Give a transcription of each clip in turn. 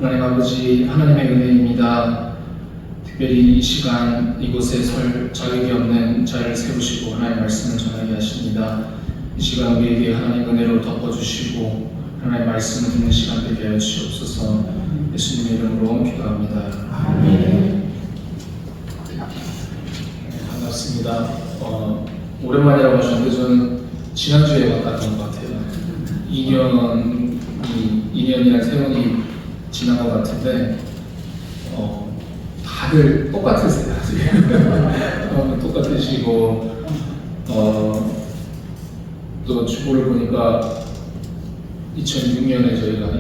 하나님 아버지, 하나님의 은혜입니다. 특별히 이 시간 이곳에 설 자격이 없는 자를 세우시고 하나님의 말씀을 전하게 하십니다. 이 시간 우리에게 하나님의 은혜로 덮어주시고 하나님의 말씀을 듣는 시간 되게 하여 주시옵소서. 예수님의 이름으로 기도합니다. 아멘. 반갑습니다. 오랜만이라고 하셨는데 저는 지난주에 왔던 것 같아요. 2년이란 세월이 지난 것 같은데 다들 똑같으세요. 똑같으시고 또 축구를 보니까 2006년에 저희가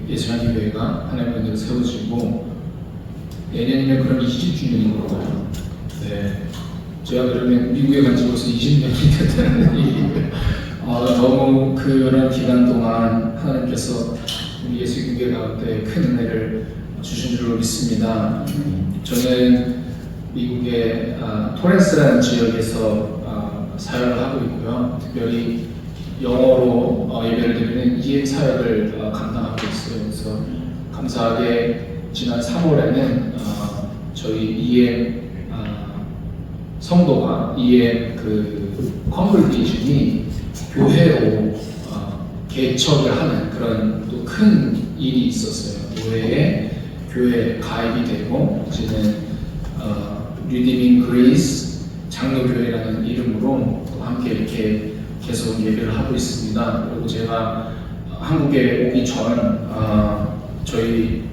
예수교회가 하나님의 은혜로 세워지고 내년이면 그럼 20주년인 거예요. 네. 제가 그러면 미국에 간 지 벌써 20년이 됐다는 얘기예요. 너무 그런 기간 동안 하나님께서 우리 예수교회 가운데 큰 은혜를 주신 줄로 믿습니다. 저는 미국의 토렌스라는 지역에서 사역을 하고 있고요. 특별히 영어로 예배를 드리는 EM 사역을 감당하고 있어요. 그래서 감사하게 지난 3월에는 저희 EM 성도가 EM 컨글레이션이 교회로 개척을 하는 그런 또 큰 일이 있었어요. 교회에 가입이 되고 이제는 리디밍 그레이스 장로교회라는 이름으로 또 함께 이렇게 계속 예배를 하고 있습니다. 그리고 제가 한국에 오기 전 저희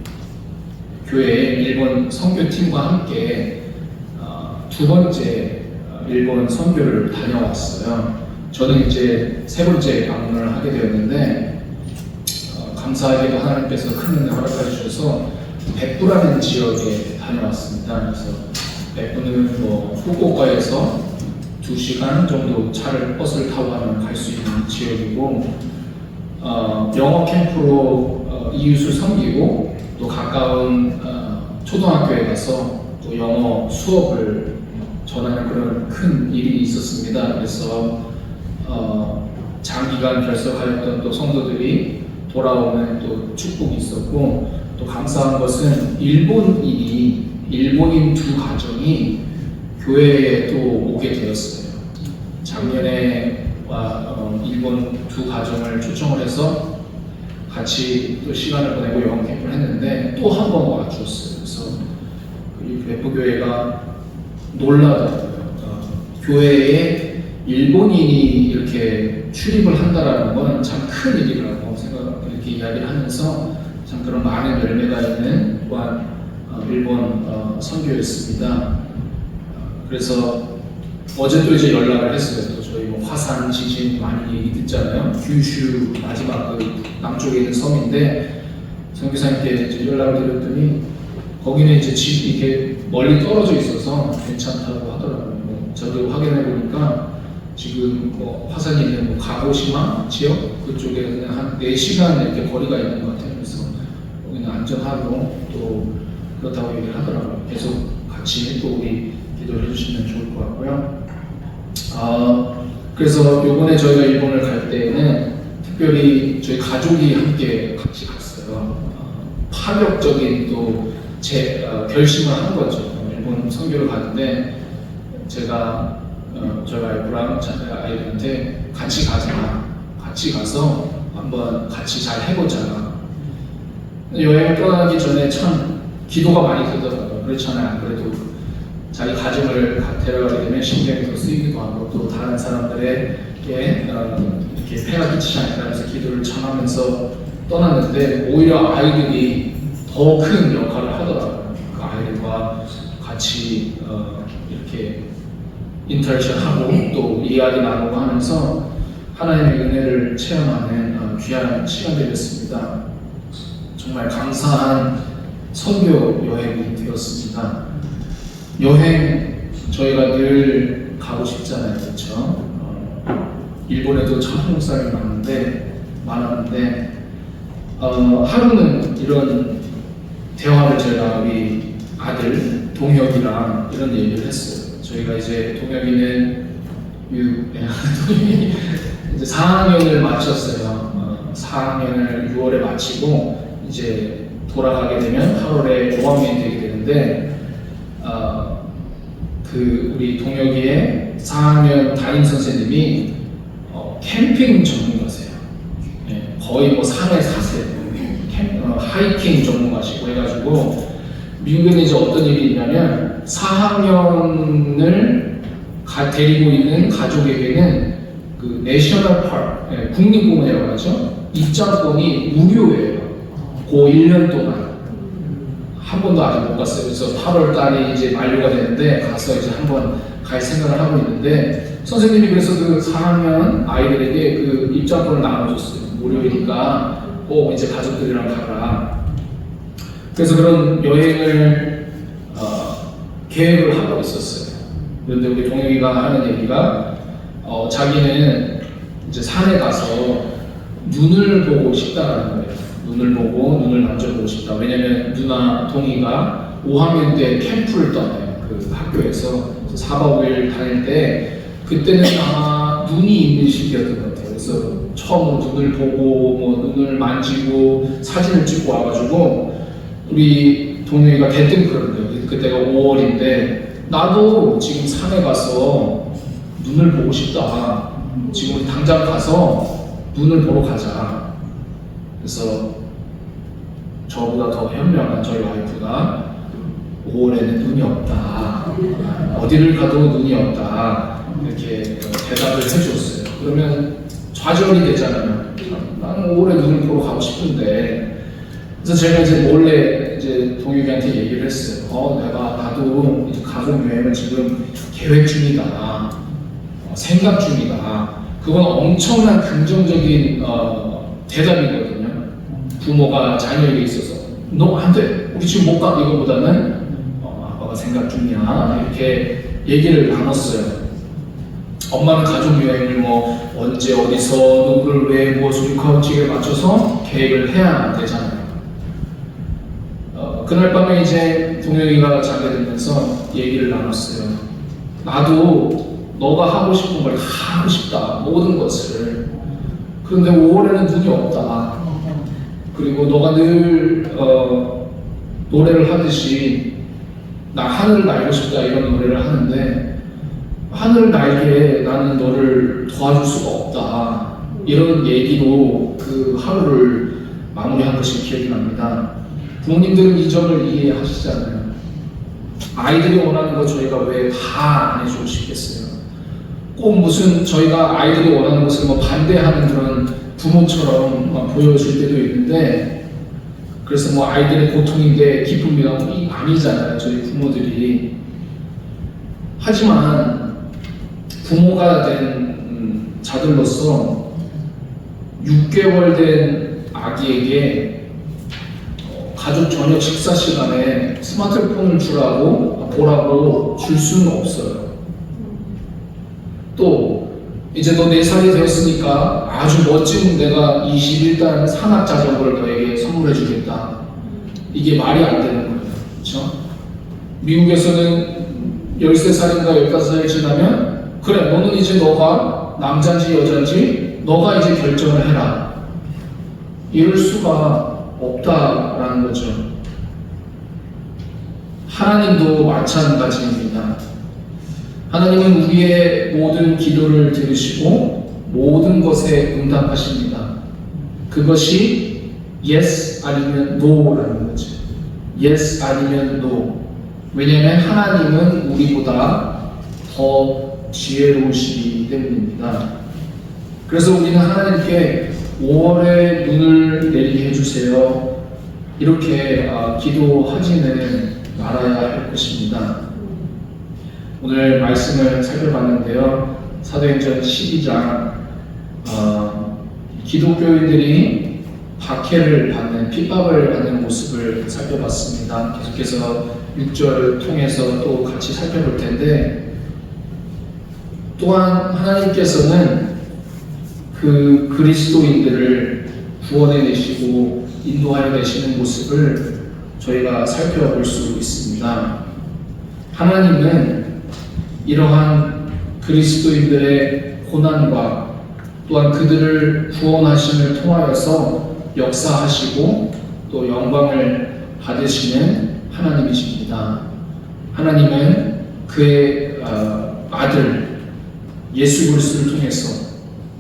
교회의 일본 선교팀과 함께 두 번째 일본 선교를 다녀왔어요. 저는 이제 세 번째 방문을 하게 되었는데 감사하게도 하나님께서 큰 은혜 허락해 주셔서 백부라는 지역에 다녀왔습니다. 그래서 백부는 후쿠오카에서 2시간 정도 버스를 타고 가면 갈 수 있는 지역이고 영어 캠프로 이웃을 섬기고 또 가까운 초등학교에 가서 또 영어 수업을 전하는 그런 큰 일이 있었습니다. 그래서 장기간 결석하였던 또 성도들이 돌아오는 또 축복이 있었고 또 감사한 것은 일본인 두 가정이 교회에 또 오게 되었어요. 작년에 일본 두 가정을 초청을 해서 같이 또 시간을 보내고 영어 캠프를 했는데 또 한 번 와주었어요. 그래서 이 백부교회가 놀라더라고요. 교회에 일본인이 이렇게 출입을 한다라는 건 참 큰 일이라고 이렇게 이야기를 하면서 참 그런 많은 열매가 있는 또한 일본 선교였습니다. 그래서 어제 또 이제 연락을 했어요. 또 저희 화산 지진 많이 얘기 듣잖아요. 규슈 마지막 남쪽에 있는 섬인데 선교사님께 이제 연락을 드렸더니 거기는 이제 집이 이렇게 멀리 떨어져 있어서 괜찮다고 하더라고요. 저도 확인해 보니까 지금 화산이 있는 가고시마 지역 그쪽에 그냥 한 4시간 이렇게 거리가 있는 것 같아요. 그래서 여기는 안전하고 또 그렇다고 얘기를 하더라고요. 계속 같이 또 우리 기도를 해주시면 좋을 것 같고요. 그래서 요번에 저희가 일본을 갈 때에는 특별히 저희 가족이 함께 같이 갔어요. 파격적인 또 결심을 한 거죠. 일본 선교를 가는데 제가 저희 와이프랑 아이들한테 같이 가서 한번 같이 잘 해보자. 여행을 떠나기 전에 참 기도가 많이 들더라고요. 그렇잖아요. 안 그래도 자기 가정을 데려가게 되면 신경이 더 쓰이기도 하고 또 다른 사람들에게 이렇게 폐가 끼치지 않게 하면서 기도를 참하면서 떠났는데 오히려 아이들이 더 큰 역할을 하더라고요. 그 아이들과 같이 이렇게 인터랙션하고 또 이야기 나누고 하면서 하나님의 은혜를 체험하는 귀한 시간들이었습니다. 정말 감사한 선교 여행이 되었습니다. 여행 저희가 늘 가고 싶잖아요, 그렇죠? 일본에도 참 한국 사람이 많았는데 하루는 이런 대화를 저희가 우리 아들 동혁이랑 이런 얘기를 했어요. 저희가 이제 동혁이는 이제 4학년을 마쳤어요. 4학년을 6월에 마치고 이제 돌아가게 되면 8월에 5학년이 되게 되는데 우리 동혁이의 4학년 담임 선생님이 캠핑 전문가세요. 네, 거의 뭐 산에 사세요. 하이킹 전문가시고 해가지고 미국에는 이제 어떤 일이 있냐면 4학년을 데리고 있는 가족에게는 그 내셔널 파크, 국립공원이라고 하죠. 입장권이 무료예요. 그 1년 동안. 한 번도 아직 못 갔어요. 그래서 8월 달이 이제 만료가 되는데 가서 이제 한번 갈 생각을 하고 있는데 선생님이 그래서 그 4학년 아이들에게 그 입장권을 나눠줬어요. 무료이니까 이제 가족들이랑 가라. 그래서 그런 여행을 계획을 하고 있었어요. 그런데 우리 동혁이가 하는 얘기가 자기는 이제 산에 가서 눈을 보고 싶다라는 거예요. 눈을 보고 눈을 만져보고 싶다. 왜냐면 누나 동이가 5학년 때 캠프를 떠나요. 그 학교에서 4박 5일 다닐 때 그때는 아마 눈이 있는 시기였던 것 같아요. 그래서 처음으로 눈을 보고 뭐 눈을 만지고 사진을 찍고 와가지고 우리 동혁이가 대뜸 그러는데요. 그때가 5월인데 나도 지금 산에 가서 눈을 보고 싶다. 지금 우리 당장 가서 눈을 보러 가자. 그래서 저보다 더 현명한 저희 와이프가 5월에는 눈이 없다. 어디를 가도 눈이 없다. 이렇게 대답을 해줬어요. 그러면 좌절이 되잖아요. 나는 5월에 눈을 보러 가고 싶은데. 그래서 제가 이제 몰래 이제 동혁이한테 얘기를 했어요. 나도 이제 가족 여행을 지금 계획 중이다. 생각 중이다. 그건 엄청난 긍정적인 대답이거든요. 부모가 자녀에게 있어서 너 안 돼. 우리 지금 못 가. 이거보다는 아빠가 생각 중이야. 이렇게 얘기를 나눴어요. 엄마는 가족 여행을 뭐 언제 어디서 누구를 왜 무엇을 거치에 맞춰서 계획을 해야 되잖아요. 그날 밤에 이제 동혁이가 자게 되면서 얘기를 나눴어요. 나도 너가 하고 싶은 걸 다 하고 싶다. 모든 것을. 그런데 5월에는 눈이 없다. 그리고 너가 늘 노래를 하듯이 나 하늘을 날고 싶다 이런 노래를 하는데 하늘을 날게 나는 너를 도와줄 수가 없다. 이런 얘기로 그 하루를 마무리한 것이 기억이 납니다. 부모님들은 이 점을 이해하시잖아요. 아이들이 원하는 거 저희가 왜 다 안 해주고 싶겠어요. 꼭 무슨 저희가 아이들이 원하는 것을 뭐 반대하는 그런 부모처럼 보여질 때도 있는데 그래서 뭐 아이들의 고통인데 기쁨이가 아니잖아요. 저희 부모들이. 하지만 부모가 된 자들로서 6개월 된 아기에게 가족 저녁 식사 시간에 스마트폰을 보라고 줄 수는 없어요. 또 이제 너 4살이 되었으니까 아주 멋진 내가 21단 산악 자전거를 너에게 선물해 주겠다. 이게 말이 안 되는 거예요. 그렇죠? 미국에서는 13살인가 15살이 지나면 그래 너는 이제 너가 남자인지 여자인지 너가 이제 결정을 해라. 이럴 수가 없다라는 거죠. 하나님도 마찬가지입니다. 하나님은 우리의 모든 기도를 들으시고 모든 것에 응답하십니다. 그것이 yes 아니면 no라는 거죠. yes 아니면 no. 왜냐하면 하나님은 우리보다 더 지혜로우시기 때문입니다. 그래서 우리는 하나님께 5월에 눈을 내리게 해주세요. 이렇게 기도하지는 말아야 할 것입니다. 오늘 말씀을 살펴봤는데요. 사도행전 12장 기독교인들이 박해를 받는 핍박을 받는 모습을 살펴봤습니다. 계속해서 6절 통해서 또 같이 살펴볼 텐데 또한 하나님께서는 그 그리스도인들을 구원해 내시고 인도하여 내시는 모습을 저희가 살펴볼 수 있습니다. 하나님은 이러한 그리스도인들의 고난과 또한 그들을 구원하심을 통하여서 역사하시고 또 영광을 받으시는 하나님이십니다. 하나님은 그의 아들 예수 그리스도를 통해서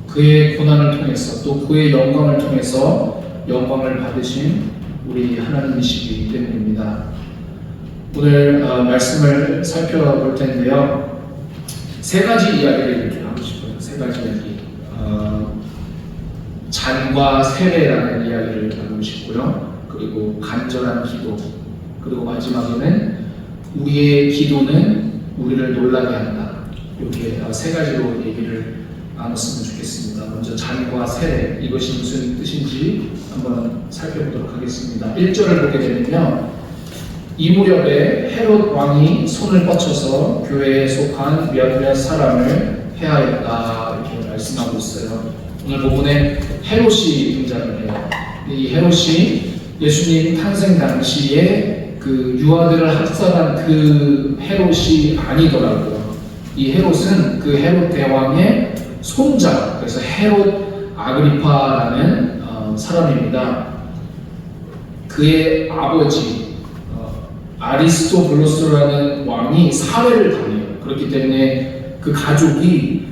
그의 고난을 통해서 또 그의 영광을 통해서 영광을 받으신 우리 하나님이시기 때문입니다. 오늘 말씀을 살펴볼 텐데요. 세 가지 이야기를 이렇게 하고 싶어요. 세 가지 이야기. 잔과 세례라는 이야기를 나누고 싶고요. 그리고 간절한 기도, 그리고 마지막에는 우리의 기도는 우리를 놀라게 한다. 이렇게 세 가지로 얘기를 나눴으면 좋겠습니다. 먼저 잔과 세례, 이것이 무슨 뜻인지 한번 살펴보도록 하겠습니다. 1절을 보게 되면요, 이 무렵에 헤롯 왕이 손을 뻗쳐서 교회에 속한 몇몇 사람을 해하였다, 이렇게 말씀하고 있어요. 오늘 본문에 헤롯이 등장을 해요. 이 헤롯이 예수님 탄생 당시에 그 유아들을 학살한 그 헤롯이 아니더라고요. 이 헤롯은 그 헤롯 대왕의 손자, 그래서 헤롯 아그리파라는 사람입니다. 그의 아버지 아리스토블루스라는 왕이 살해를 당해요. 그렇기 때문에 그 가족이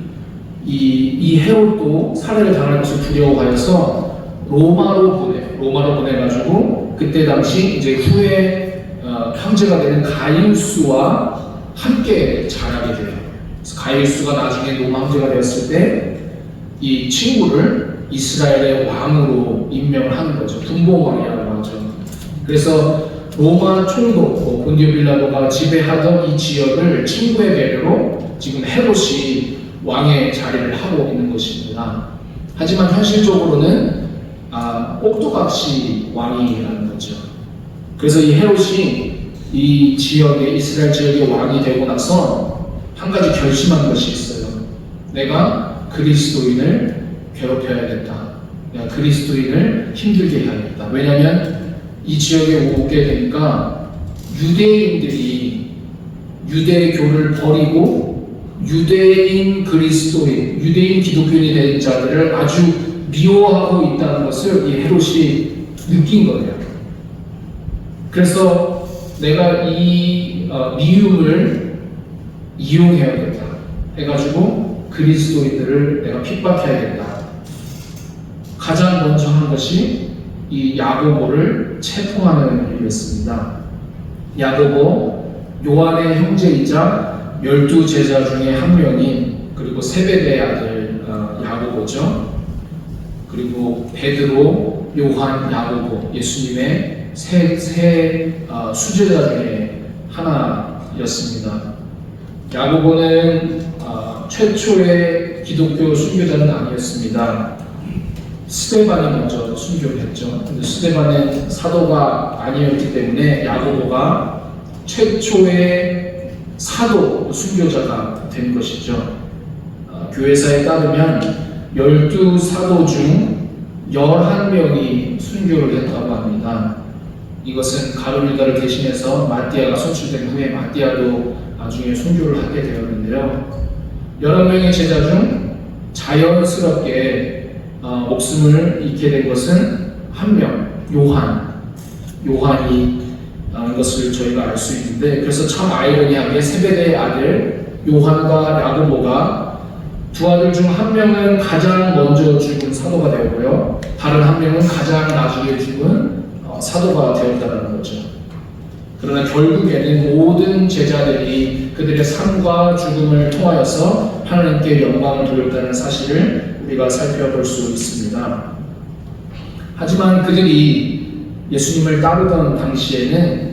이 헤롯도 살해를 당할 것을 두려워하여서 로마로 보내가지고 그때 당시 이제 후에 형제가 되는 가이우스와 함께 자라게 돼요. 그래서 가이우스가 나중에 로마 형제가 되었을 때 이 친구를 이스라엘의 왕으로 임명을 하는 거죠. 분봉왕이라고 하죠. 그래서 로마 총독 본디오 빌라도가 지배하던 이 지역을 친구의 배려로 지금 헤롯이 왕의 자리를 하고 있는 것입니다. 하지만 현실적으로는 꼭두각시 왕이라는 거죠. 그래서 이 헤롯이 이 지역의 이스라엘 지역의 왕이 되고 나서 한 가지 결심한 것이 있어요. 내가 그리스도인을 괴롭혀야겠다. 내가 그리스도인을 힘들게 해야겠다. 왜냐하면 이 지역에 오게 되니까 유대인들이 유대교를 버리고 유대인 그리스도인, 유대인 기독교인이 된 자들을 아주 미워하고 있다는 것을 이 헤롯이 느낀 거예요. 그래서 내가 이 미움을 이용해야겠다 해가지고 그리스도인들을 내가 핍박해야겠다. 가장 먼저 한 것이 이 야고보를 체포하는 일이었습니다. 야고보, 요한의 형제이자 12제자 중에 한 명인, 그리고 세베대의 아들 야고보죠. 그리고 베드로, 요한, 야고보, 예수님의 세 수제자 중에 하나였습니다. 야고보는 최초의 기독교 순교자는 아니었습니다. 스데반이 먼저 순교를 했죠. 근데 스데반은 사도가 아니었기 때문에 야고보가 최초의 사도 순교자가 된 것이죠. 교회사에 따르면 12사도 중 11명이 순교를 했다고 합니다. 이것은 가룟유다를 대신해서 마띠아가 선출된 후에 마띠아도 나중에 순교를 하게 되었는데요. 11명의 제자 중 자연스럽게 목숨을 잃게 된 것은 한 명, 요한이 것을 저희가 알 수 있는데, 그래서 참 아이러니하게 세베대의 아들 요한과 야고보가 두 아들 중 한 명은 가장 먼저 죽은 사도가 되었고요, 다른 한 명은 가장 나중에 죽은 사도가 되었다는 거죠. 그러나 결국에는 모든 제자들이 그들의 삶과 죽음을 통하여서 하나님께 영광을 돌렸다는 사실을 우리가 살펴볼 수 있습니다. 하지만 그들이 예수님을 따르던 당시에는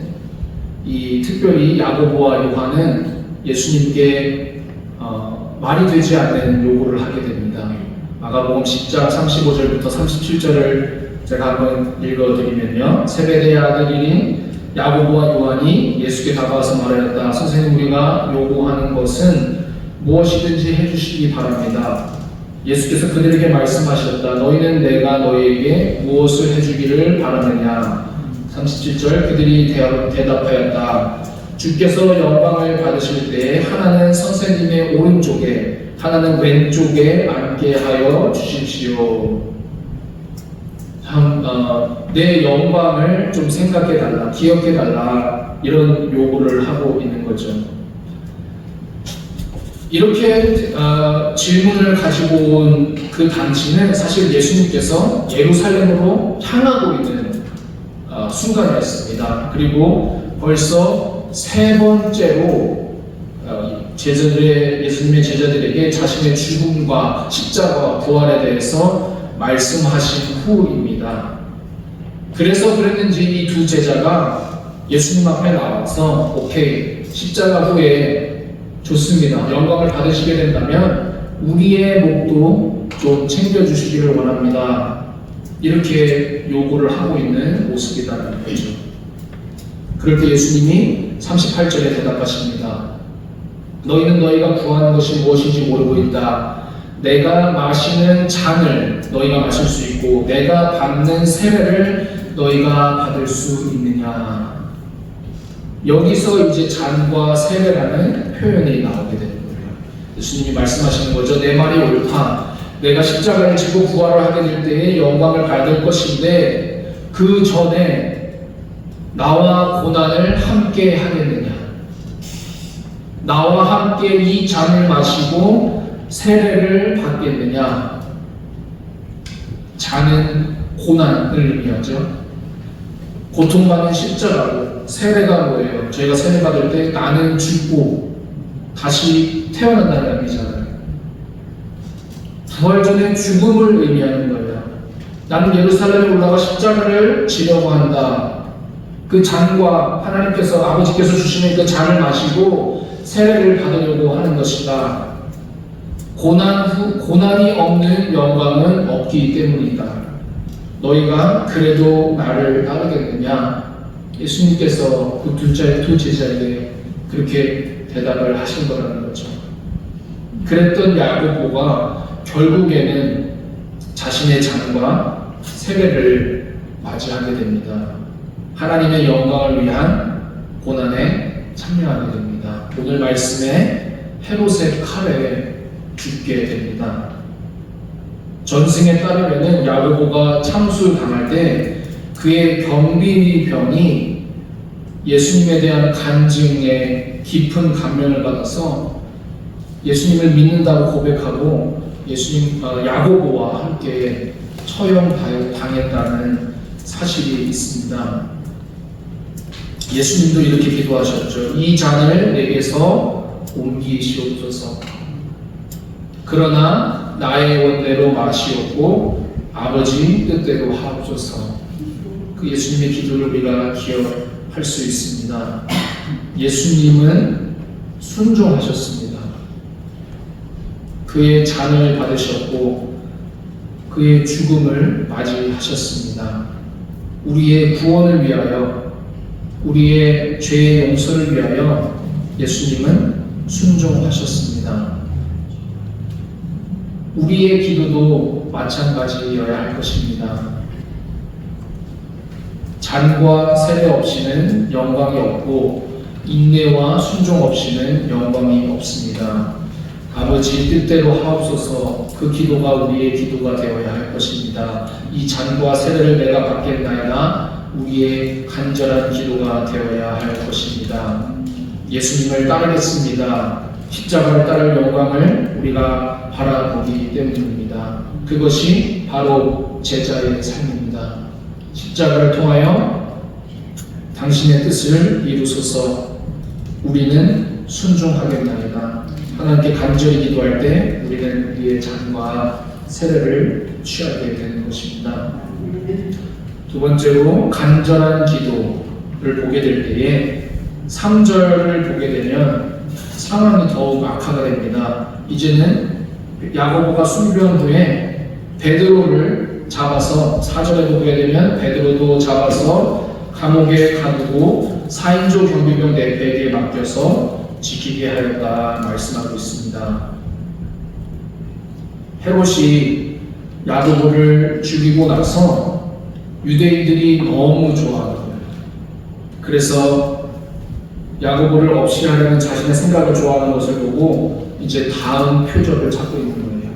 특별히 야고보와 요한은 예수님께 말이 되지 않는 요구를 하게 됩니다. 마가복음 10장 35절부터 37절을 제가 한번 읽어드리면요, 세베대의 아들인 야고보와 요한이 예수께 다가와서 말하였다. 선생님, 우리가 요구하는 것은 무엇이든지 해주시기 바랍니다. 예수께서 그들에게 말씀하셨다. 너희는 내가 너희에게 무엇을 해주기를 바라느냐. 37절, 그들이 대답하였다. 주께서 영광을 받으실 때에 하나는 선생님의 오른쪽에 하나는 왼쪽에 앉게 하여 주십시오. 내 영광을 좀 생각해달라, 기억해달라, 이런 요구를 하고 있는 거죠. 이렇게 질문을 가지고 온 그 단지는 사실 예수님께서 예루살렘으로 향하고 있는 순간이었습니다. 그리고 벌써 세 번째로 예수님의 제자들에게 자신의 죽음과 십자가와 부활에 대해서 말씀하신 후입니다. 그래서 그랬는지 이 두 제자가 예수님 앞에 나와서 오케이, 십자가 후에 좋습니다. 영광을 받으시게 된다면 우리의 목도 좀 챙겨주시기를 원합니다. 이렇게 요구를 하고 있는 모습이라는 거죠. 그럴 때 예수님이 38절에 대답하십니다. 너희는 너희가 구하는 것이 무엇인지 모르고 있다. 내가 마시는 잔을 너희가 마실 수 있고 내가 받는 세례를 너희가 받을 수 있느냐. 여기서 이제 잔과 세례라는 표현이 나오게 되는 거예요. 예수님이 말씀하시는 거죠. 내 말이 옳다. 내가 십자가를 지고 부활을 하게 될 때에 영광을 받을 것인데 그 전에 나와 고난을 함께 하겠느냐. 나와 함께 이 잔을 마시고 세례를 받겠느냐. 잔은 고난을 의미하죠. 고통받는 십자가고, 세례가 뭐예요? 저희가 세례 받을 때 나는 죽고 다시 태어난다는 의미잖아요. 부활전의 죽음을 의미하는 거예요. 나는 예루살렘에 올라가 십자가를 지려고 한다. 그 잔과 하나님께서 아버지께서 주시는 그 잔을 마시고 세례를 받으려고 하는 것이다. 고난이 없는 영광은 없기 때문이다. 너희가 그래도 나를 따르겠느냐? 예수님께서 그 두 제자에게 그렇게 대답을 하신 거라는 거죠. 그랬던 야고보가 결국에는 자신의 잔과 세례를 맞이하게 됩니다. 하나님의 영광을 위한 고난에 참여하게 됩니다. 오늘 말씀에 헤롯의 칼에 죽게 됩니다. 전승에 따르면 야고보가 참수당할 때 그의 경비병이 예수님에 대한 간증에 깊은 감명을 받아서 예수님을 믿는다고 고백하고 야고보와 함께 처형당했다는 사실이 있습니다. 예수님도 이렇게 기도하셨죠. 이 잔을 내게서 옮기시옵소서. 그러나 나의 원대로 마시옵고 아버지 뜻대로 하옵소서. 그 예수님의 기도를 우리가 기억할 수 있습니다. 예수님은 순종하셨습니다. 그의 잔을 받으셨고 그의 죽음을 맞이하셨습니다. 우리의 구원을 위하여, 우리의 죄의 용서를 위하여 예수님은 순종하셨습니다. 우리의 기도도 마찬가지여야 할 것입니다. 잔과 세례 없이는 영광이 없고 인내와 순종 없이는 영광이 없습니다. 아버지 뜻대로 하옵소서. 그 기도가 우리의 기도가 되어야 할 것입니다. 이 잔과 세례를 내가 받겠나이다. 우리의 간절한 기도가 되어야 할 것입니다. 예수님을 따르겠습니다. 십자가를 따를 영광을 우리가 바라보기 때문입니다. 그것이 바로 제자의 삶입니다. 십자가를 통하여 당신의 뜻을 이루소서. 우리는 순종하겠나이다. 하나님께 간절히 기도할 때 우리는 우리의 잔과 세례를 취하게 되는 것입니다. 두 번째로 간절한 기도를 보게 될 때에 3절을 보게 되면 상황이 더욱 악화가 됩니다. 이제는 야고보가 순교한 후에 베드로를 잡아서 4절에 보게 되면 베드로도 잡아서 감옥에 가두고 4인조 경비병 4에게 맡겨서 지키게 하였다 말씀하고 있습니다. 헤롯이 야고보를 죽이고 나서 유대인들이 너무 좋아하는 거예요. 그래서 야고보를 없이 하려는 자신의 생각을 좋아하는 것을 보고 이제 다음 표적을 찾고 있는 거예요.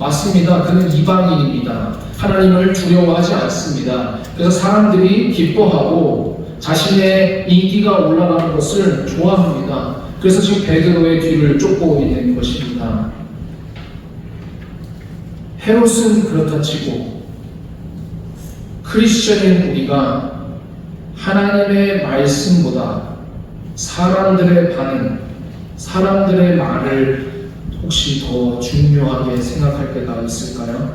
맞습니다. 그는 이방인입니다. 하나님을 두려워하지 않습니다. 그래서 사람들이 기뻐하고 자신의 인기가 올라가는 것을 좋아합니다. 그래서 지금 베드로의 뒤를 쫓고 있는 것입니다. 헤롯은 그렇다 치고 크리스천인 우리가 하나님의 말씀보다 사람들의 반응, 사람들의 말을 혹시 더 중요하게 생각할 때가 있을까요?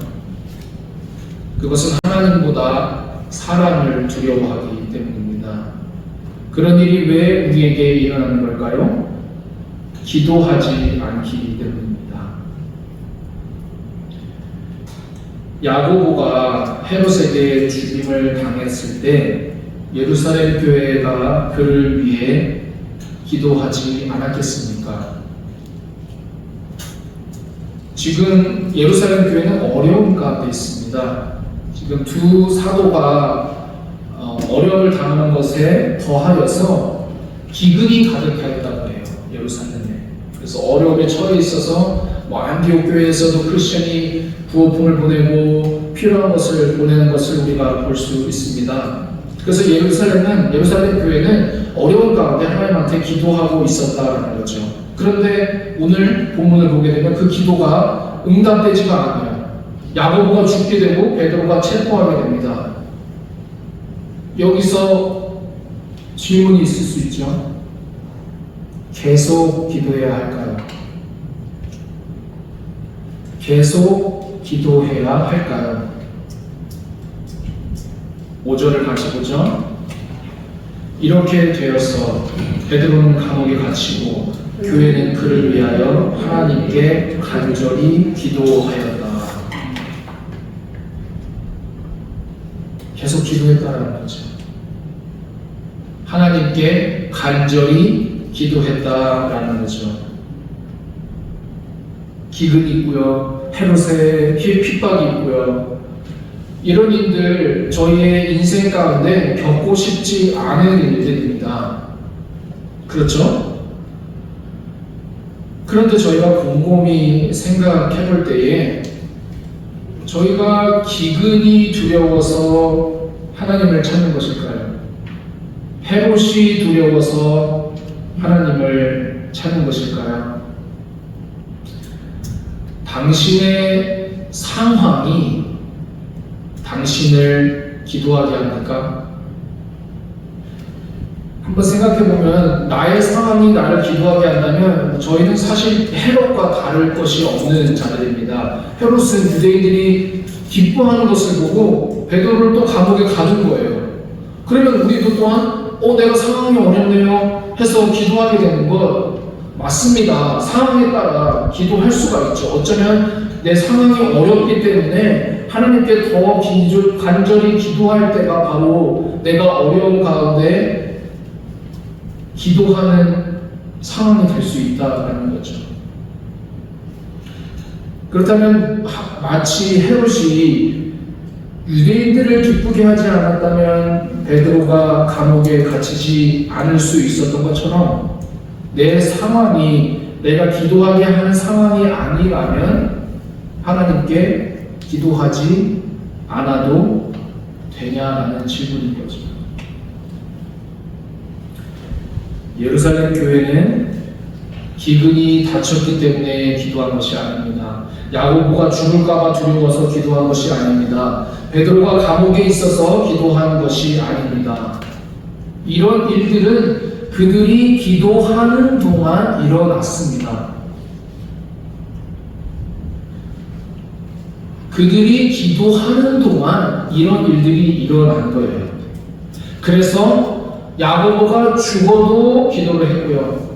그것은 하나님보다 사람을 두려워하기 때문입니다. 그런 일이 왜 우리에게 일어나는 걸까요? 기도하지 않기 때문입니다. 야고보가 헤롯에게 죽임을 당했을 때 예루살렘 교회가 그를 위해 기도하지 않았겠습니까? 지금 예루살렘 교회는 어려움 가운데 있습니다. 지금 두 사도가 어려움을 당하는 것에 더하여서 기근이 가득하였다고 해요. 예루살렘에. 그래서 어려움에 처해 있어서 안디옥 교회에서도 크리스천이 부어품을 보내고 필요한 것을 보내는 것을 우리가 볼 수 있습니다. 그래서 예루살렘 교회는 어려운 가운데 하나님한테 기도하고 있었다는 거죠. 그런데 오늘 본문을 보게 되면 그 기도가 응답되지가 않아요. 야고보가 죽게 되고 베드로가 체포하게 됩니다. 여기서 질문이 있을 수 있죠. 계속 기도해야 할까요? 계속 기도해야 할까요? 5절을 같이 보죠. 이렇게 되어서 베드로는 감옥에 갇히고 교회는 그를 위하여 하나님께 간절히 기도하였다. 계속 기도했다는 거죠. 하나님께 간절히 기도했다라는 거죠. 기근이 있고요. 헤롯의 핍박이 있고요. 이런 일들 저희의 인생 가운데 겪고 싶지 않은 일들입니다. 그렇죠? 그런데 저희가 곰곰이 생각해 볼 때에 저희가 기근이 두려워서 하나님을 찾는 것일까요? 헤롯이 두려워서 하나님을 찾는 것일까요? 당신의 상황이 당신을 기도하게 합니까? 한번 생각해보면 나의 상황이 나를 기도하게 한다면 저희는 사실 헤롯과 다를 것이 없는 자들입니다. 헤롯은 유대인들이 기뻐하는 것을 보고 베드로를 또 감옥에 가둔 거예요. 그러면 우리도 또한 내가 상황이 어렵네요 해서 기도하게 되는 것 맞습니다. 상황에 따라 기도할 수가 있죠. 어쩌면 내 상황이 어렵기 때문에 하나님께 더 간절히 기도할 때가 바로 내가 어려운 가운데 기도하는 상황이 될 수 있다는 거죠. 그렇다면 마치 헤롯이 유대인들을 기쁘게 하지 않았다면 베드로가 감옥에 갇히지 않을 수 있었던 것처럼 내 상황이 내가 기도하게 하는 상황이 아니라면 하나님께 기도하지 않아도 되냐라는 질문인 거죠. 예루살렘 교회는 기근이 닥쳤기 때문에 기도한 것이 아닙니다. 야고보가 죽을까봐 두려워서 기도한 것이 아닙니다. 베드로가 감옥에 있어서 기도한 것이 아닙니다. 이런 일들은 그들이 기도하는 동안 일어났습니다. 그들이 기도하는 동안 이런 일들이 일어난 거예요. 그래서 야고보가 죽어도 기도를 했고요.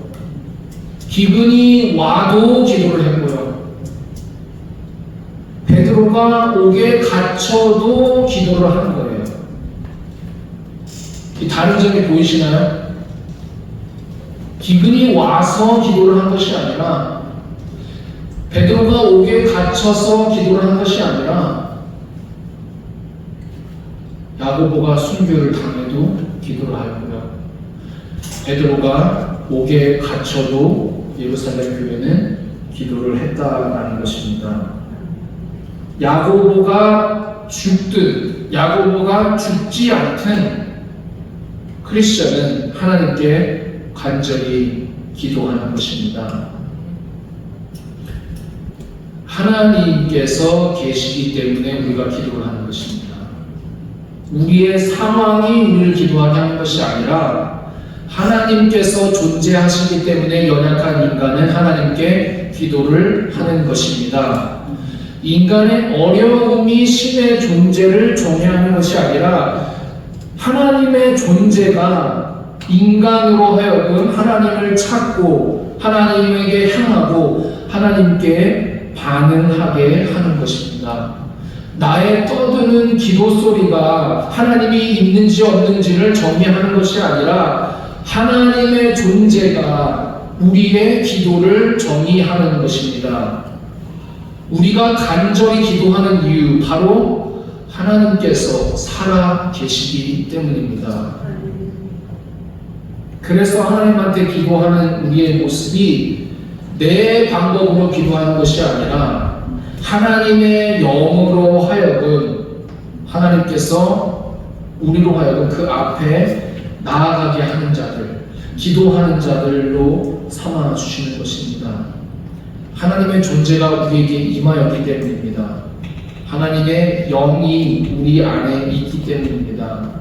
기근이 와도 기도를 했고요. 베드로가 옥에 갇혀도 기도를 하는 거예요. 이 다른 점이 보이시나요? 기근이 와서 기도를 한 것이 아니라 베드로가 옥에 갇혀서 기도를 한 것이 아니라 야고보가 순교를 당해도 기도를 하였고요. 베드로가 옥에 갇혀도 예루살렘 교회는 기도를 했다라는 것입니다. 야고보가 죽든 야고보가 죽지 않든 크리스천은 하나님께 간절히 기도하는 것입니다. 하나님께서 계시기 때문에 우리가 기도를 하는 것입니다. 우리의 상황이 우리를 기도하게 하는 것이 아니라 하나님께서 존재하시기 때문에 연약한 인간은 하나님께 기도를 하는 것입니다. 인간의 어려움이 신의 존재를 정의하는 것이 아니라 하나님의 존재가 인간으로 하여금 하나님을 찾고 하나님에게 향하고 하나님께 반응하게 하는 것입니다. 나의 떠드는 기도 소리가 하나님이 있는지 없는지를 정의하는 것이 아니라 하나님의 존재가 우리의 기도를 정의하는 것입니다. 우리가 간절히 기도하는 이유 바로 하나님께서 살아 계시기 때문입니다. 그래서 하나님한테 기도하는 우리의 모습이 내 방법으로 기도하는 것이 아니라 하나님의 영으로 하여금 하나님께서 우리로 하여금 그 앞에 나아가게 하는 자들, 기도하는 자들로 삼아 주시는 것입니다. 하나님의 존재가 우리에게 임하였기 때문입니다. 하나님의 영이 우리 안에 있기 때문입니다.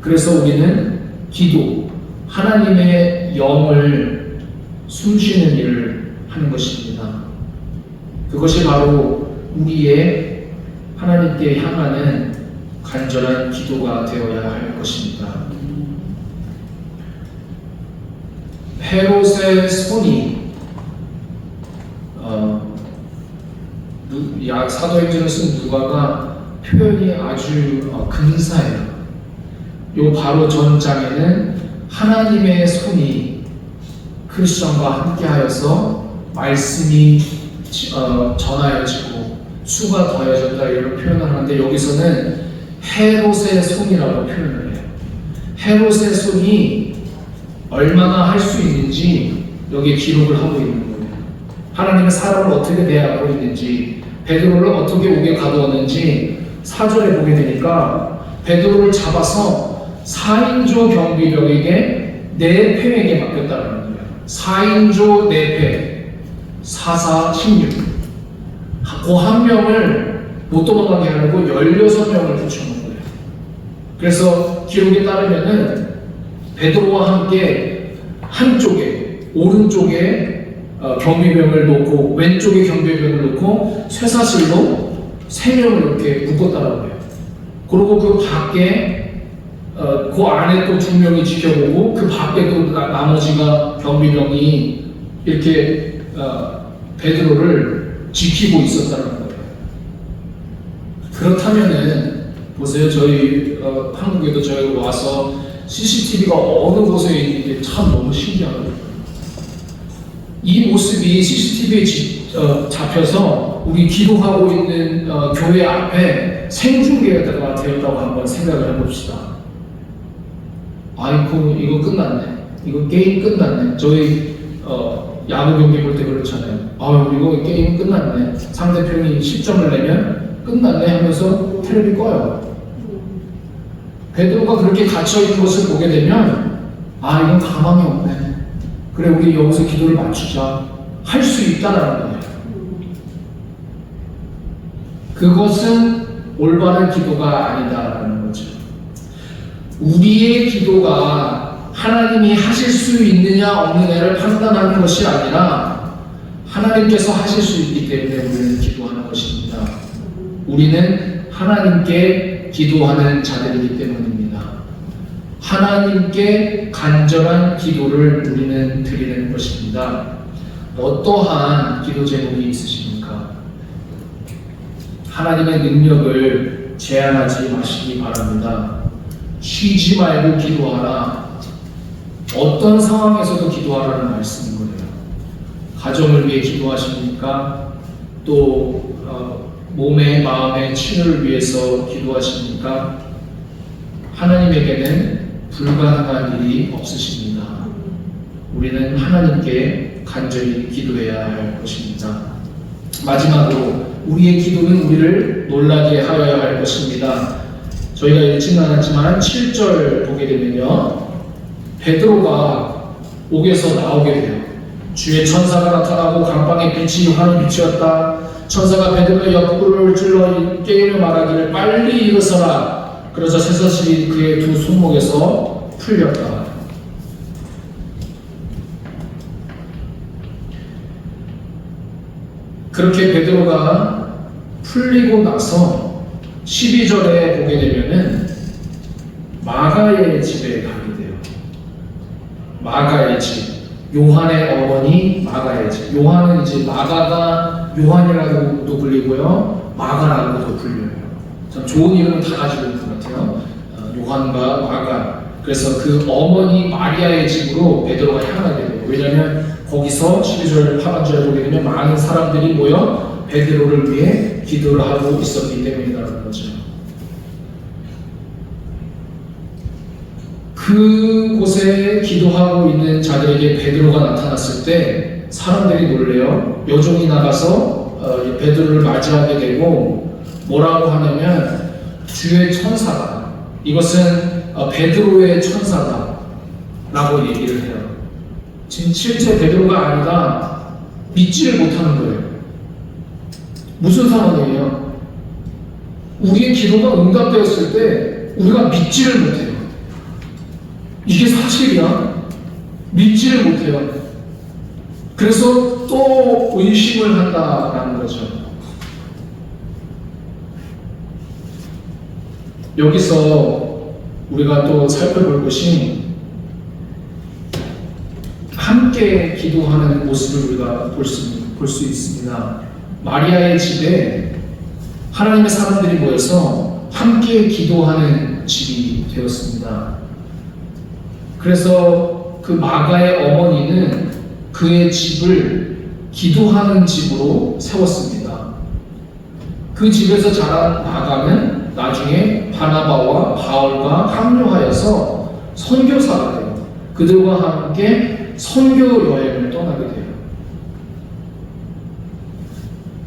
그래서 우리는 기도, 하나님의 영을 숨쉬는 일을 하는 것입니다. 그것이 바로 우리의 하나님께 향하는 간절한 기도가 되어야 할 것입니다. 헤롯의 손이 사도행전을 쓴 누가가 표현이 아주 근사해요. 요 바로 전장에는 하나님의 손이 크리스천과 함께하여서 말씀이 전하여지고 수가 더해졌다 이런 표현을 하는데 여기서는 헤롯의 손이라고 표현을 해요. 헤롯의 손이 얼마나 할 수 있는지 여기에 기록을 하고 있는 거예요. 하나님은 사람을 어떻게 대하고 있는지, 베드로를 어떻게 옥에 가두었는지 4절에 보게 되니까 베드로를 잡아서 4인조 경비병에게 4패에게 맡겼다는 거예요. 4인조 4패 4, 16. 그 한 명을 못 도망가게 하려고 16명을 붙여놓은 거예요. 그래서 기록에 따르면은 베드로와 함께 한쪽에 오른쪽에 경비병을 놓고 왼쪽에 경비병을 놓고 쇠사슬로 3명을 이렇게 묶었다라고 해요. 그리고 그 밖에 그 안에 또 2명이 지켜보고 그 밖에 또 나머지가 경비병이 이렇게 베드로를 지키고 있었다는 거예요. 그렇다면은 보세요. 저희 한국에도 저희가 와서 CCTV가 어느 곳에 있는 게 참 너무 신기하거든요. 이 모습이 CCTV에 잡혀서 우리 기도하고 있는 교회 앞에 생중계가 되었다고 한번 생각을 해봅시다. 아이고 이거 끝났네. 이거 게임 끝났네. 저희 야구 경기 볼 때 그렇잖아요. 이거 게임 끝났네. 상대편이 10점을 내면 끝났네 하면서 텔레비 꺼요. 베드로가 그렇게 갇혀있는 것을 보게 되면 이건 가망이 없네. 그래 우리 여기서 기도를 맞추자 할 수 있다라는 거예요. 그것은 올바른 기도가 아니다라는 거죠. 우리의 기도가 하나님이 하실 수 있느냐 없느냐를 판단하는 것이 아니라 하나님께서 하실 수 있기 때문에 우리는 기도하는 것입니다. 우리는 하나님께 기도하는 자들이기 때문입니다. 하나님께 간절한 기도를 우리는 드리는 것입니다. 어떠한 기도 제목이 있으십니까? 하나님의 능력을 제한하지 마시기 바랍니다. 쉬지 말고 기도하라. 어떤 상황에서도 기도하라는 말씀인 거예요. 가정을 위해 기도하십니까? 또 몸의 마음의 치유를 위해서 기도하십니까? 하나님에게는 불가능한 일이 없으십니다. 우리는 하나님께 간절히 기도해야 할 것입니다. 마지막으로 우리의 기도는 우리를 놀라게 하여야 할 것입니다. 저희가 읽지는 않았지만 7절 보게 되면요, 베드로가 옥에서 나오게 돼요. 주의 천사가 나타나고 강방에 빛이 환히 비추었다. 천사가 베드로의 옆구리를 찔러 깨우며 말하기를 빨리 일어서라. 그러자 쇠사슬이 그의 두 손목에서 풀렸다. 그렇게 베드로가 풀리고 나서 12절에 보게 되면은 마가의 집에 가게 돼요. 마가의 집. 요한의 어머니 마가의 집. 요한은 이제 마가가 요한이라고도 불리고요, 마가라고도 불려요. 참 좋은 이름은 다 가지고 있는 것 같아요. 요한과 마가. 그래서 그 어머니 마리아의 집으로 베드로가 향하게 돼요. 왜냐하면 거기서 12절 하반절에 보게 되면 많은 사람들이 모여 베드로를 위해 기도를 하고 있었기 때문이라는 거죠. 그곳에 기도하고 있는 자들에게 베드로가 나타났을 때 사람들이 놀래요. 여종이 나가서 베드로를 맞이하게 되고 뭐라고 하냐면 주의 천사다. 이것은 베드로의 천사다 라고 얘기를 해요. 지금 실제 베드로가 아니라 믿지를 못하는 거예요. 무슨 상황이에요? 우리의 기도가 응답되었을 때 우리가 믿지를 못해요. 이게 사실이야. 믿지를 못해요. 그래서 또 의심을 한다라는 거죠. 여기서 우리가 또 살펴볼 것이 함께 기도하는 모습을 우리가 볼 수 있습니다. 마리아의 집에 하나님의 사람들이 모여서 함께 기도하는 집이 되었습니다. 그래서 그 마가의 어머니는 그의 집을 기도하는 집으로 세웠습니다. 그 집에서 자란 마가는 나중에 바나바와 바울과 합류하여서 선교사가 돼요. 그들과 함께 선교 여행을 떠나게 돼요.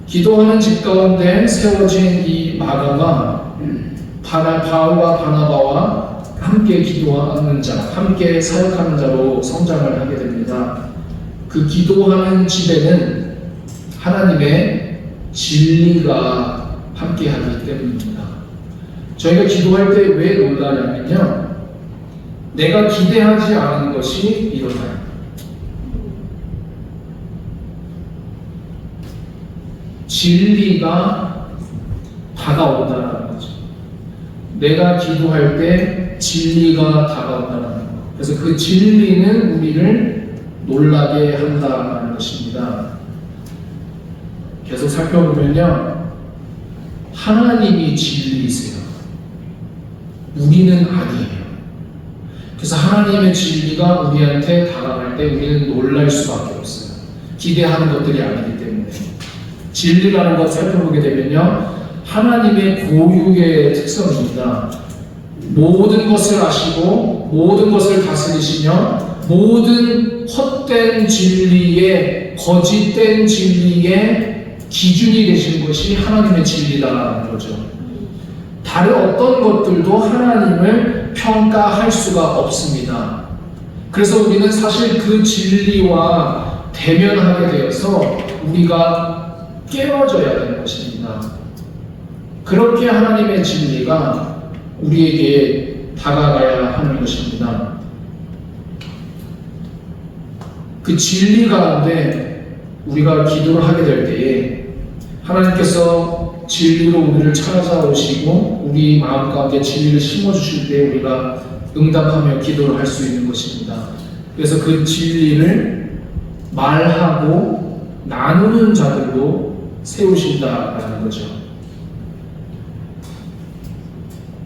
기도하는 집 가운데 세워진 이 마가가 바울과 바나바와 함께 기도하는 자, 함께 사역하는 자로 성장을 하게 됩니다. 그 기도하는 집에는 하나님의 진리가 함께하기 때문입니다. 저희가 기도할 때 왜 놀라냐면요, 내가 기대하지 않은 것이 일어나요. 진리가 다가온다는 거죠. 내가 기도할 때 진리가 다가온다는 것. 그래서 그 진리는 우리를 놀라게 한다는 것입니다. 계속 살펴보면요, 하나님이 진리이세요. 우리는 아니에요. 그래서 하나님의 진리가 우리한테 다가갈 때 우리는 놀랄 수밖에 없어요. 기대하는 것들이 아니기 때문에. 진리라는 것 살펴보게 되면요, 하나님의 고유의 특성입니다. 모든 것을 아시고 모든 것을 다스리시며 모든 헛된 진리에, 거짓된 진리에 기준이 되신 것이 하나님의 진리다라는 거죠. 다른 어떤 것들도 하나님을 평가할 수가 없습니다. 그래서 우리는 사실 그 진리와 대면하게 되어서 우리가 깨어져야 되는 것입니다. 그렇게 하나님의 진리가 우리에게 다가가야 하는 것입니다. 그 진리 가운데 우리가 기도를 하게 될 때에 하나님께서 진리로 우리를 찾아오시고 우리 마음 가운데 진리를 심어주실 때 우리가 응답하며 기도를 할 수 있는 것입니다. 그래서 그 진리를 말하고 나누는 자들로 세우신다라는 거죠.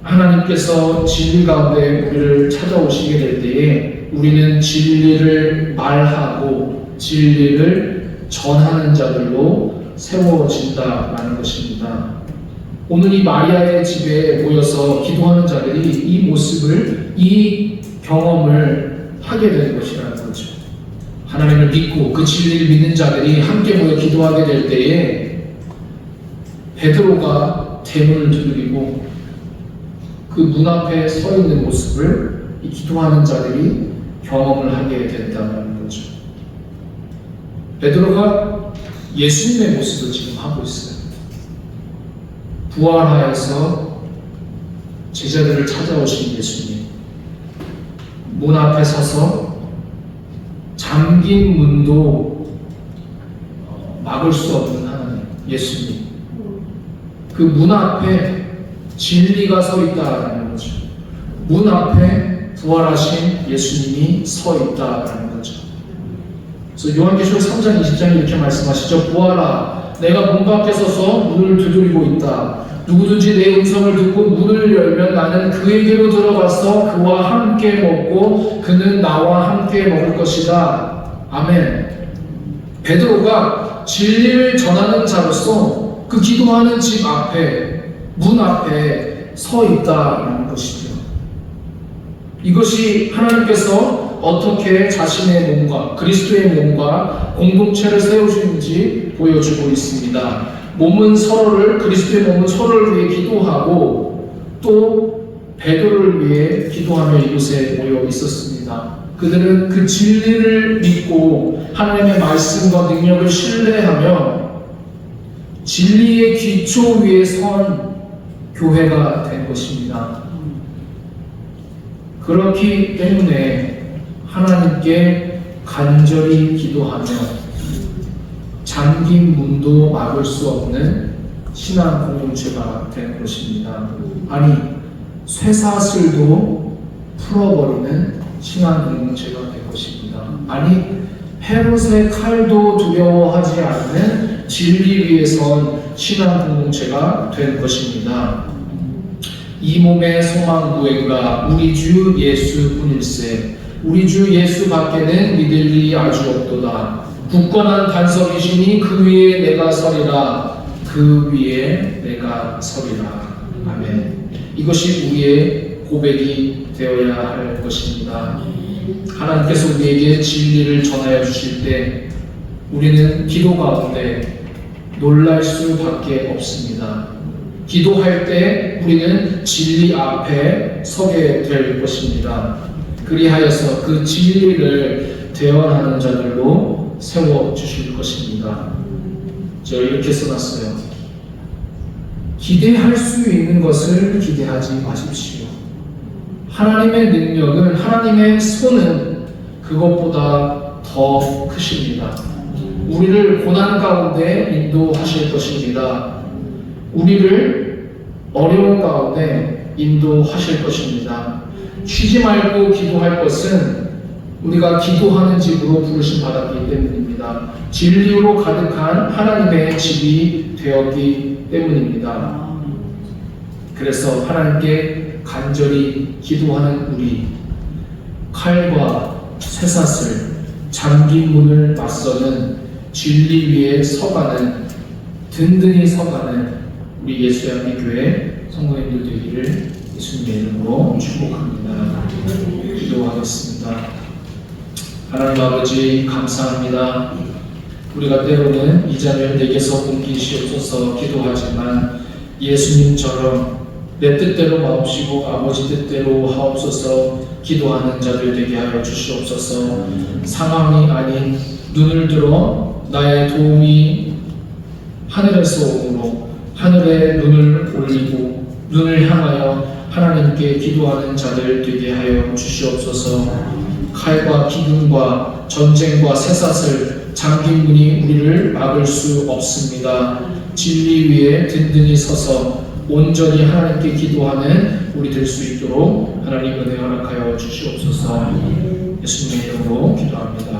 하나님께서 진리 가운데 우리를 찾아오시게 될 때에 우리는 진리를 말하고 진리를 전하는 자들로 세워진다라는 것입니다. 오늘 이 마리아의 집에 모여서 기도하는 자들이 이 모습을, 이 경험을 하게 되는 것이라는 거죠. 하나님을 믿고 그 진리를 믿는 자들이 함께 모여 기도하게 될 때에 베드로가 대문을 두드리고 그 문 앞에 서 있는 모습을 이 기도하는 자들이 경험을 하게 된다는 거죠. 베드로가 예수님의 모습을 지금 하고 있어요. 부활하여서 제자들을 찾아오신 예수님, 문 앞에 서서 잠긴 문도 막을 수 없는 하나님, 예수님. 그 문 앞에 진리가 서 있다라는 거죠. 문 앞에 부활하신 예수님이 서 있다라는 거죠. 그래서 요한계시록 3장 20장에 이렇게 말씀하시죠. 부활아, 내가 문 밖에 서서 문을 두드리고 있다. 누구든지 내 음성을 듣고 문을 열면 나는 그에게로 들어가서 그와 함께 먹고 그는 나와 함께 먹을 것이다. 아멘. 베드로가 진리를 전하는 자로서 그 기도하는 집 앞에, 문 앞에 서 있다는 것이죠. 이것이 하나님께서 어떻게 자신의 몸과 그리스도의 몸과 공동체를 세우시는지 보여주고 있습니다. 몸은 서로를, 그리스도의 몸은 서로를 위해 기도하고 또 베드로를 위해 기도하며 이곳에 모여 있었습니다. 그들은 그 진리를 믿고 하나님의 말씀과 능력을 신뢰하며 진리의 기초 위에 선 교회가 된 것입니다. 그렇기 때문에 하나님께 간절히 기도하며 잠긴 문도 막을 수 없는 신앙 공동체가 된 것입니다. 아니, 쇠사슬도 풀어버리는 신앙 공동체가 된 것입니다. 아니, 헤롯의 칼도 두려워하지 않는 진리 위에 선 신앙 공동체가 된 것입니다. 이 몸의 소망 구원가 우리 주 예수 뿐일세. 우리 주 예수 밖에는 믿을 일이 아주 없도다. 굳건한 반석이시니 그 위에 내가 서리라. 그 위에 내가 서리라. 아멘. 이것이 우리의 고백이 되어야 할 것입니다. 하나님께서 우리에게 진리를 전하여 주실 때 우리는 기도 가운데 놀랄 수밖에 없습니다. 기도할 때 우리는 진리 앞에 서게 될 것입니다. 그리하여서 그 진리를 대언하는 자들로 세워주실 것입니다. 제가 이렇게 써놨어요. 기대할 수 있는 것을 기대하지 마십시오. 하나님의 능력은, 하나님의 손은 그것보다 더 크십니다. 우리를 고난 가운데 인도하실 것입니다. 우리를 어려운 가운데 인도하실 것입니다. 쉬지 말고 기도할 것은 우리가 기도하는 집으로 부르심 받았기 때문입니다. 진리로 가득한 하나님의 집이 되었기 때문입니다. 그래서 하나님께 간절히 기도하는 우리, 칼과 쇠사슬, 잠긴 문을 맞서는 진리 위에 서가는, 든든히 서가는 우리 예수의 교회 성도님들 되기를 예수님의 이름으로 축복합니다. 기도하겠습니다. 하나님 아버지 감사합니다. 우리가 때로는 이 자리를 내게서 옮기시옵소서 기도하지만 예수님처럼 내 뜻대로 마옵시고 아버지 뜻대로 하옵소서 기도하는 자들 되게 하여 주시옵소서. 상황이 아닌 눈을 들어 나의 도움이 하늘에서 오므로 하늘에 눈을 올리고 눈을 향하여 하나님께 기도하는 자들 되게 하여 주시옵소서. 칼과 기근과 전쟁과 쇠사슬, 잠긴 문이 우리를 막을 수 없습니다. 진리 위에 든든히 서서 온전히 하나님께 기도하는 우리 될 수 있도록 하나님 은혜 허락하여 주시옵소서. 예수님의 이름으로 기도합니다.